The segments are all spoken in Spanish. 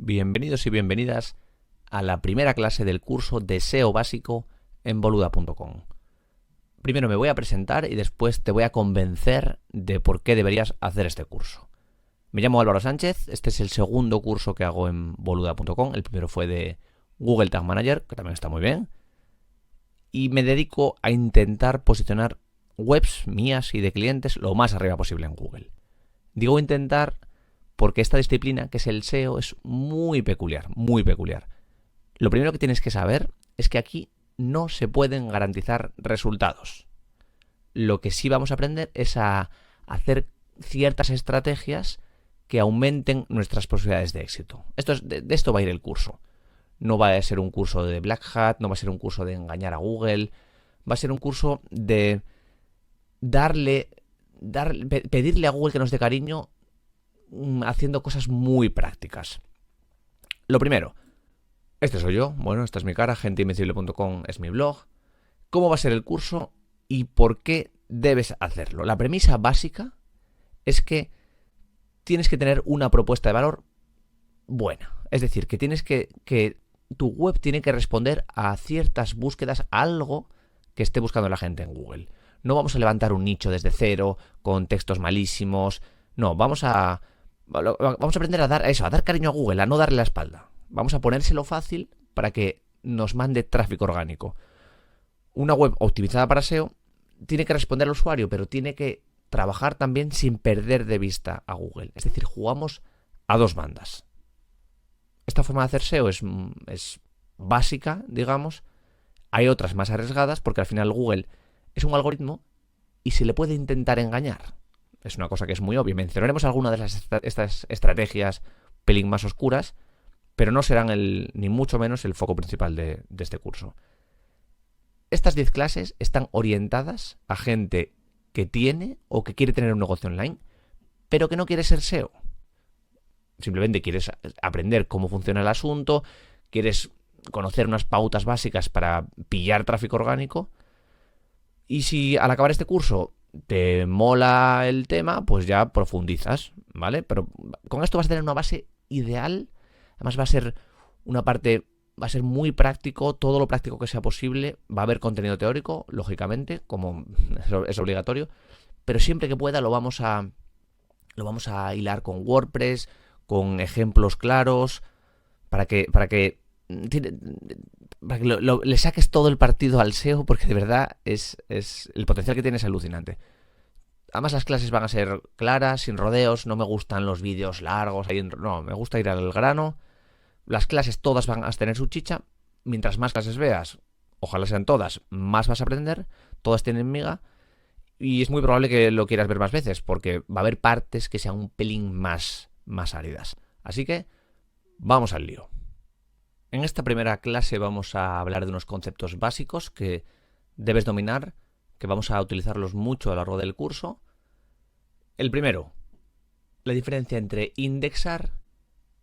Bienvenidos y bienvenidas a la primera clase del curso de SEO básico en boluda.com. Primero me voy a presentar y después te voy a convencer de por qué deberías hacer este curso. Me llamo Álvaro Sánchez, este es el segundo curso que hago en boluda.com. El primero fue de Google Tag Manager, que también está muy bien. Y me dedico a intentar posicionar webs mías y de clientes lo más arriba posible en Google. Digo intentar porque esta disciplina, que es el SEO, es muy peculiar, muy peculiar. Lo primero que tienes que saber es que aquí no se pueden garantizar resultados. Lo que sí vamos a aprender es a hacer ciertas estrategias que aumenten nuestras posibilidades de éxito. De esto va a ir el curso. No va a ser un curso de Black Hat, no va a ser un curso de engañar a Google, va a ser un curso de pedirle a Google que nos dé cariño haciendo cosas muy prácticas. Lo primero, este soy yo, bueno, esta es mi cara, genteinvencible.com es mi blog. ¿Cómo va a ser el curso y por qué debes hacerlo? La premisa básica es que tienes que tener una propuesta de valor buena. Es decir, que que tu web tiene que responder a ciertas búsquedas, a algo que esté buscando la gente en Google. No vamos a levantar un nicho desde cero con textos malísimos. No, vamos a aprender a dar cariño a Google, a no darle la espalda. Vamos a ponérselo fácil para que nos mande tráfico orgánico. Una web optimizada para SEO tiene que responder al usuario, pero tiene que trabajar también sin perder de vista a Google. Es decir, jugamos a dos bandas. Esta forma de hacer SEO es básica, digamos. Hay otras más arriesgadas porque al final Google es un algoritmo y se le puede intentar engañar. Es una cosa que es muy obvia. Mencionaremos algunas de estas estrategias pelín más oscuras, pero no serán ni mucho menos el foco principal de este curso. Estas 10 clases están orientadas a gente que tiene o que quiere tener un negocio online, pero que no quiere ser SEO. Simplemente quieres aprender cómo funciona el asunto, quieres conocer unas pautas básicas para pillar tráfico orgánico. Y si al acabar este curso te mola el tema, pues ya profundizas, ¿vale? Pero con esto vas a tener una base ideal. Además va a ser muy práctico, todo lo práctico que sea posible. Va a haber contenido teórico, lógicamente, como es obligatorio, pero siempre que pueda lo vamos a hilar con WordPress, con ejemplos claros, para que le saques todo el partido al SEO, porque de verdad es el potencial que tiene es alucinante. Además las clases van a ser claras, sin rodeos, no me gustan los vídeos largos, no, me gusta ir al grano. Las clases todas van a tener su chicha, mientras más clases veas, ojalá sean todas, más vas a aprender, todas tienen miga, y es muy probable que lo quieras ver más veces, porque va a haber partes que sean un pelín más áridas. Así que, vamos al lío. En esta primera clase vamos a hablar de unos conceptos básicos que debes dominar, que vamos a utilizarlos mucho a lo largo del curso. El primero, la diferencia entre indexar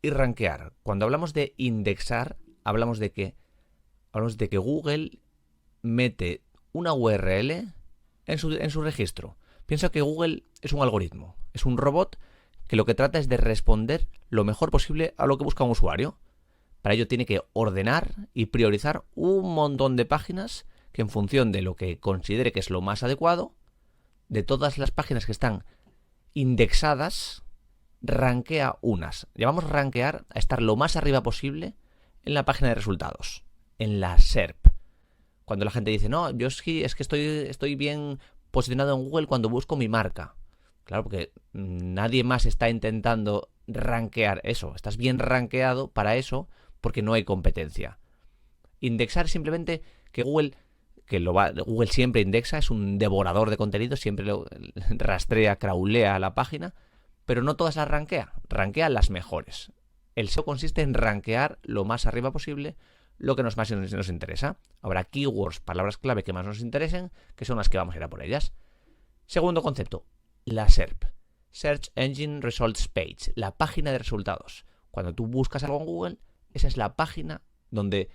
y rankear. Cuando hablamos de indexar, hablamos de que Google mete una URL en su registro. Piensa que Google es un algoritmo, es un robot que lo que trata es de responder lo mejor posible a lo que busca un usuario. Para ello tiene que ordenar y priorizar un montón de páginas que en función de lo que considere que es lo más adecuado, de todas las páginas que están indexadas, rankea unas. Llamamos rankear a estar lo más arriba posible en la página de resultados, en la SERP. Cuando la gente dice, no, yo es que estoy bien posicionado en Google cuando busco mi marca. Claro, porque nadie más está intentando rankear eso. Estás bien rankeado para eso porque no hay competencia. Indexar simplemente que Google siempre indexa, es un devorador de contenido, siempre lo rastrea, crawlea la página, pero no todas las rankea las mejores. El SEO consiste en rankear lo más arriba posible lo que más nos interesa. Habrá keywords, palabras clave que más nos interesen, que son las que vamos a ir a por ellas. Segundo concepto, la SERP, Search Engine Results Page, la página de resultados. Cuando tú buscas algo en Google, esa es la página donde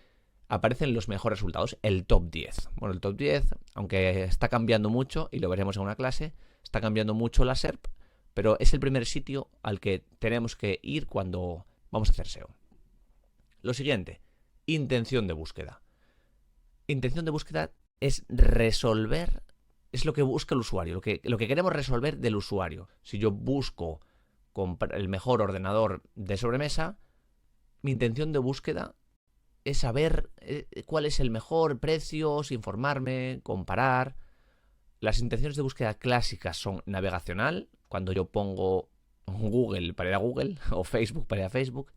aparecen los mejores resultados, el top 10. Bueno, el top 10, aunque está cambiando mucho, y lo veremos en una clase, está cambiando mucho la SERP, pero es el primer sitio al que tenemos que ir cuando vamos a hacer SEO. Lo siguiente, intención de búsqueda. Intención de búsqueda es resolver, es lo que busca el usuario, lo que queremos resolver del usuario. Si yo busco el mejor ordenador de sobremesa, mi intención de búsqueda es saber cuál es el mejor precio, informarme, comparar. Las intenciones de búsqueda clásicas son navegacional, cuando yo pongo Google para ir a Google o Facebook para ir a Facebook.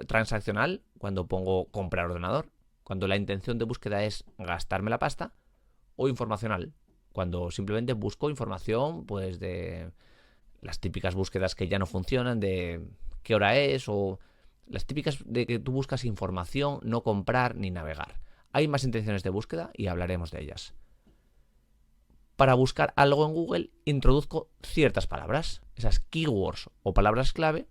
Transaccional, cuando pongo comprar ordenador, cuando la intención de búsqueda es gastarme la pasta. O informacional, cuando simplemente busco información pues de las típicas búsquedas que ya no funcionan, de qué hora es, o las típicas de que tú buscas información, no comprar ni navegar. Hay más intenciones de búsqueda y hablaremos de ellas. Para buscar algo en Google introduzco ciertas palabras. Esas keywords o palabras clave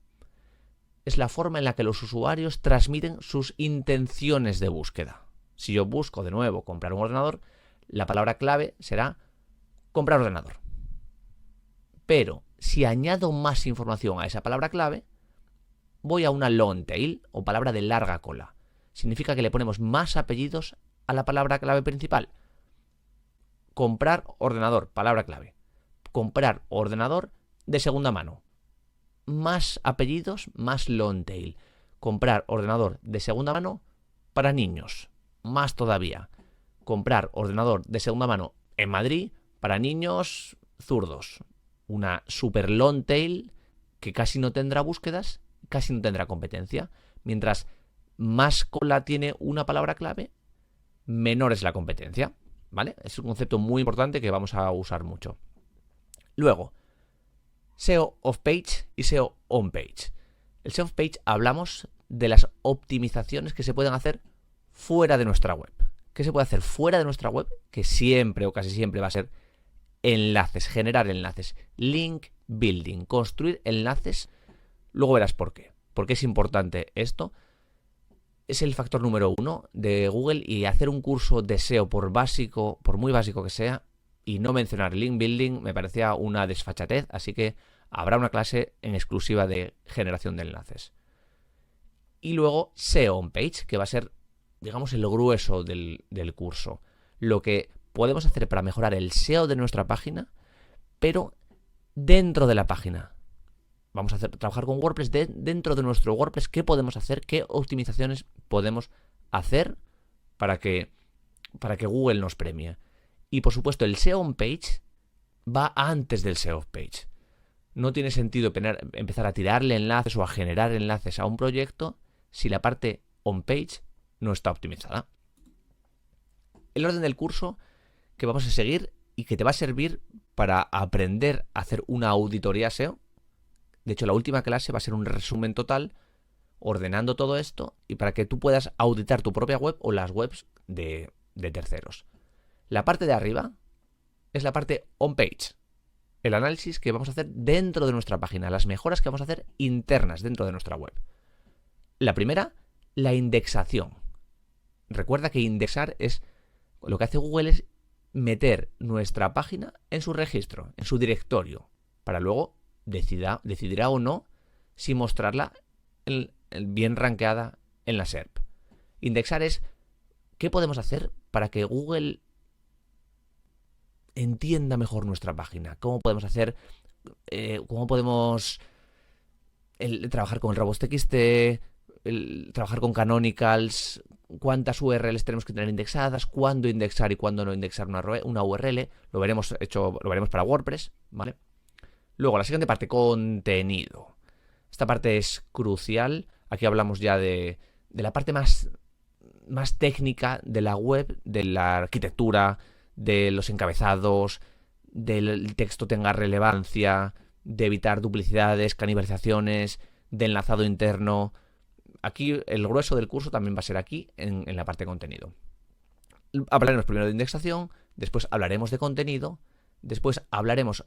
es la forma en la que los usuarios transmiten sus intenciones de búsqueda. Si yo busco de nuevo comprar un ordenador, la palabra clave será comprar ordenador. Pero si añado más información a esa palabra clave, voy a una long tail o palabra de larga cola. Significa que le ponemos más apellidos a la palabra clave principal. Comprar ordenador, palabra clave. Comprar ordenador de segunda mano. Más apellidos, más long tail. Comprar ordenador de segunda mano para niños. Más todavía. Comprar ordenador de segunda mano en Madrid para niños zurdos. Una super long tail que casi no tendrá búsquedas, casi no tendrá competencia. Mientras más cola tiene una palabra clave, menor es la competencia. ¿Vale? Es un concepto muy importante que vamos a usar mucho. Luego, SEO off-page y SEO on-page. El SEO off-page hablamos de las optimizaciones que se pueden hacer fuera de nuestra web. ¿Qué se puede hacer fuera de nuestra web? Que siempre o casi siempre va a ser enlaces, generar enlaces, link building, construir enlaces. Luego verás por qué. ¿Por qué es importante esto? Es el factor número 1 de Google, y hacer un curso de SEO por muy básico que sea, y no mencionar link building me parecía una desfachatez, así que habrá una clase en exclusiva de generación de enlaces. Y luego SEO on page, que va a ser, digamos, el grueso del curso. Lo que podemos hacer para mejorar el SEO de nuestra página, pero dentro de la página. Vamos a trabajar con WordPress dentro de nuestro WordPress. ¿Qué podemos hacer? ¿Qué optimizaciones podemos hacer para que Google nos premie? Y por supuesto, el SEO on page va antes del SEO off page. No tiene sentido empezar a tirarle enlaces o a generar enlaces a un proyecto si la parte on page no está optimizada. El orden del curso que vamos a seguir y que te va a servir para aprender a hacer una auditoría SEO. De hecho, la última clase va a ser un resumen total, ordenando todo esto y para que tú puedas auditar tu propia web o las webs de terceros. La parte de arriba es la parte on-page. El análisis que vamos a hacer dentro de nuestra página, las mejoras que vamos a hacer internas dentro de nuestra web. La primera, la indexación. Recuerda que indexar es lo que hace Google, es meter nuestra página en su registro, en su directorio, para luego decidirá o no si mostrarla bien rankeada en la SERP. Indexar es qué podemos hacer para que Google entienda mejor nuestra página. Cómo podemos hacer, cómo podemos trabajar con el robots.txt, trabajar con canonicals, cuántas URLs tenemos que tener indexadas, cuándo indexar y cuándo no indexar una URL. Lo veremos para WordPress, ¿vale? Luego, la siguiente parte, contenido. Esta parte es crucial. Aquí hablamos ya de la parte más técnica de la web, de la arquitectura, de los encabezados, del texto tenga relevancia, de evitar duplicidades, canibalizaciones, de enlazado interno. Aquí el grueso del curso también va a ser aquí, en la parte de contenido. Hablaremos primero de indexación, después hablaremos de contenido. Después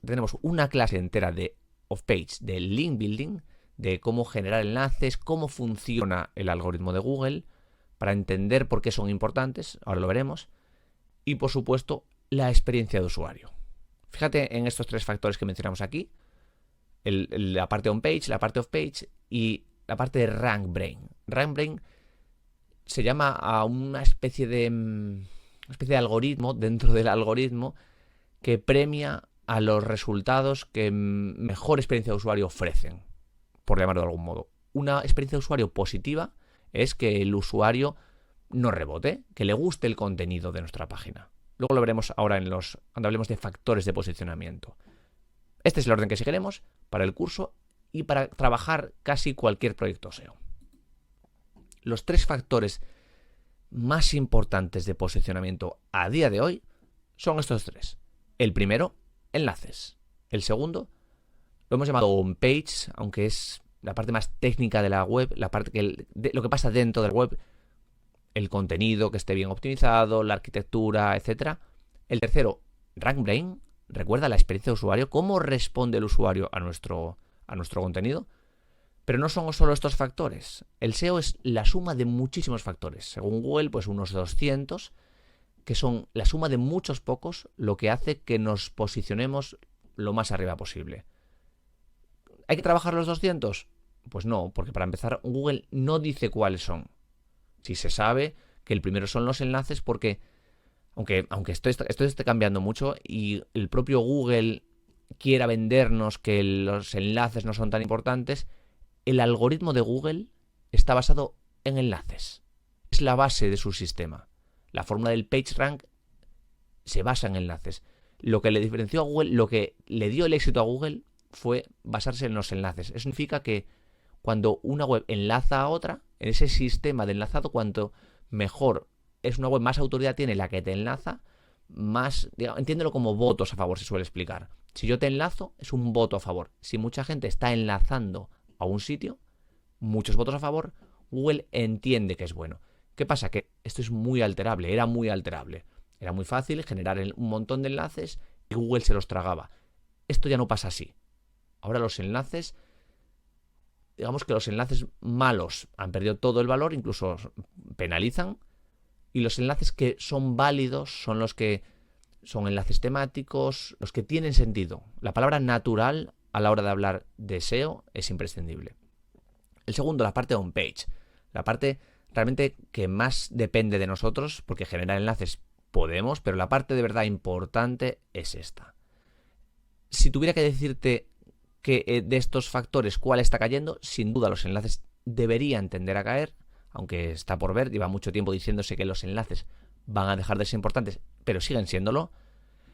tenemos una clase entera de off-page, de link building, de cómo generar enlaces, cómo funciona el algoritmo de Google, para entender por qué son importantes, ahora lo veremos. Y por supuesto, la experiencia de usuario. Fíjate en estos tres factores que mencionamos aquí, la parte on-page, la parte off-page y la parte de RankBrain. RankBrain se llama a una especie de algoritmo dentro del algoritmo que premia a los resultados que mejor experiencia de usuario ofrecen, por llamarlo de algún modo. Una experiencia de usuario positiva es que el usuario no rebote, que le guste el contenido de nuestra página. Luego lo veremos ahora cuando hablemos de factores de posicionamiento. Este es el orden que seguiremos para el curso y para trabajar casi cualquier proyecto SEO. Los 3 factores más importantes de posicionamiento a día de hoy son estos 3. El primero, enlaces. El segundo, lo hemos llamado on-page, aunque es la parte más técnica de la web, la parte lo que pasa dentro de la web, el contenido que esté bien optimizado, la arquitectura, etc. El tercero, RankBrain. Recuerda la experiencia de usuario, cómo responde el usuario a nuestro contenido. Pero no son solo estos factores. El SEO es la suma de muchísimos factores. Según Google, pues unos 200, que son la suma de muchos pocos, lo que hace que nos posicionemos lo más arriba posible. ¿Hay que trabajar los 200? Pues no, porque para empezar, Google no dice cuáles son. Si se sabe que el primero son los enlaces, porque aunque esto esté cambiando mucho y el propio Google quiera vendernos que los enlaces no son tan importantes, el algoritmo de Google está basado en enlaces. Es la base de su sistema. La fórmula del PageRank se basa en enlaces. Lo que le diferenció a Google, lo que le dio el éxito a Google fue basarse en los enlaces. Eso significa que cuando una web enlaza a otra, en ese sistema de enlazado, cuanto mejor es una web, más autoridad tiene la que te enlaza, más, entiéndelo como votos a favor, se suele explicar. Si yo te enlazo, es un voto a favor. Si mucha gente está enlazando a un sitio, muchos votos a favor, Google entiende que es bueno. ¿Qué pasa? Que esto es muy alterable, era muy alterable. Era muy fácil generar un montón de enlaces y Google se los tragaba. Esto ya no pasa así. Ahora los enlaces, digamos que los enlaces malos han perdido todo el valor, incluso penalizan, y los enlaces que son válidos son los que son enlaces temáticos, los que tienen sentido. La palabra natural a la hora de hablar de SEO es imprescindible. El segundo, la parte on-page. La parte realmente que más depende de nosotros, porque generar enlaces podemos, pero la parte de verdad importante es esta. Si tuviera que decirte que de estos factores cuál está cayendo, sin duda los enlaces deberían tender a caer, aunque está por ver, lleva mucho tiempo diciéndose que los enlaces van a dejar de ser importantes, pero siguen siéndolo.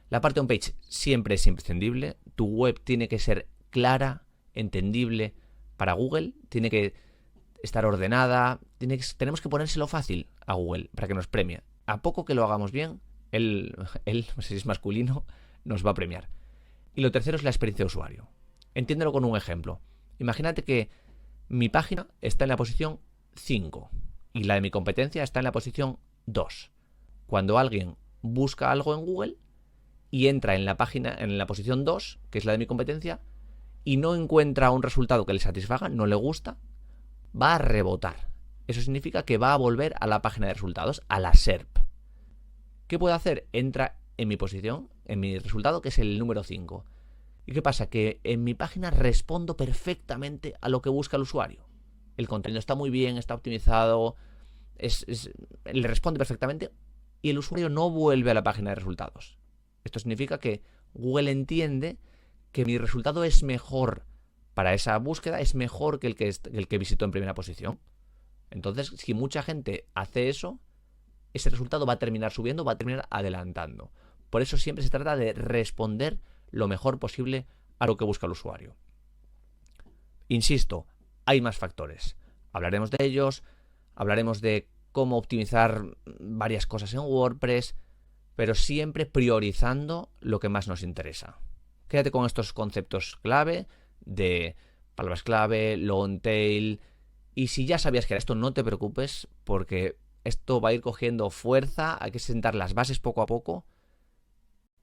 La parte on-page siempre es imprescindible. Tu web tiene que ser clara, entendible para Google, tiene que estar ordenada, tenemos que ponérselo fácil a Google para que nos premie. A poco que lo hagamos bien, él, no sé si es masculino, nos va a premiar. Y lo tercero es la experiencia de usuario. Entiéndelo con un ejemplo. Imagínate que mi página está en la posición 5 y la de mi competencia está en la posición 2. Cuando alguien busca algo en Google y entra en la página en la posición 2, que es la de mi competencia, y no encuentra un resultado que le satisfaga, no le gusta, va a rebotar. Eso significa que va a volver a la página de resultados, a la SERP. ¿Qué puede hacer? Entra en mi posición, en mi resultado, que es el número 5. ¿Y qué pasa? Que en mi página respondo perfectamente a lo que busca el usuario. El contenido está muy bien, está optimizado, le responde perfectamente y el usuario no vuelve a la página de resultados. Esto significa que Google entiende que mi resultado es mejor para esa búsqueda, es mejor que el que visitó en primera posición. Entonces, si mucha gente hace eso, ese resultado va a terminar subiendo, va a terminar adelantando. Por eso siempre se trata de responder lo mejor posible a lo que busca el usuario. Insisto, hay más factores. Hablaremos de ellos, hablaremos de cómo optimizar varias cosas en WordPress, pero siempre priorizando lo que más nos interesa. Quédate con estos conceptos clave de palabras clave, long tail, y si ya sabías que era esto, no te preocupes porque esto va a ir cogiendo fuerza, hay que sentar las bases poco a poco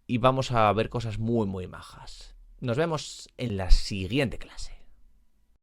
y vamos a ver cosas muy, muy majas. Nos vemos en la siguiente clase.